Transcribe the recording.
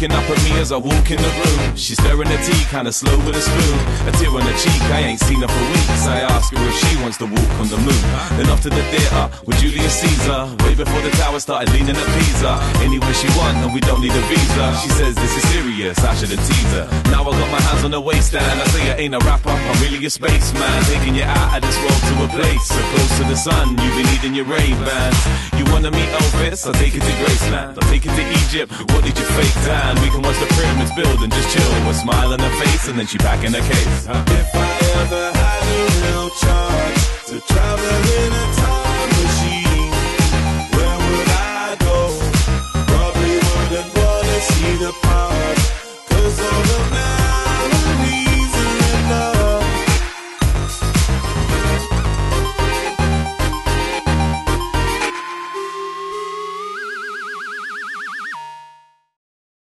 looking up at me as I walk in the room. She's stirring the tea, kinda slow with a spoon. A tear on her cheek, I ain't seen her for weeks. I ask her if she wants to walk on the moon. Then off to the theater with Julius Caesar. Way before the tower started leaning at Pisa. Anywhere she want and we don't need a visa. She says this is serious, I should've teased her. Now I got my hands on the waistline. I say I ain't a rapper, I'm really a spaceman. Taking you out of this world to a place so close to the sun, you be needing your Ray-Bans. You wanna meet Elvis? I'll take you to Graceland. I'll take you to Egypt, what did you fake tan? We can watch the pyramids build and just chill with a smile on her face, and then she back in her case. If I ever had a real charge to travel in a time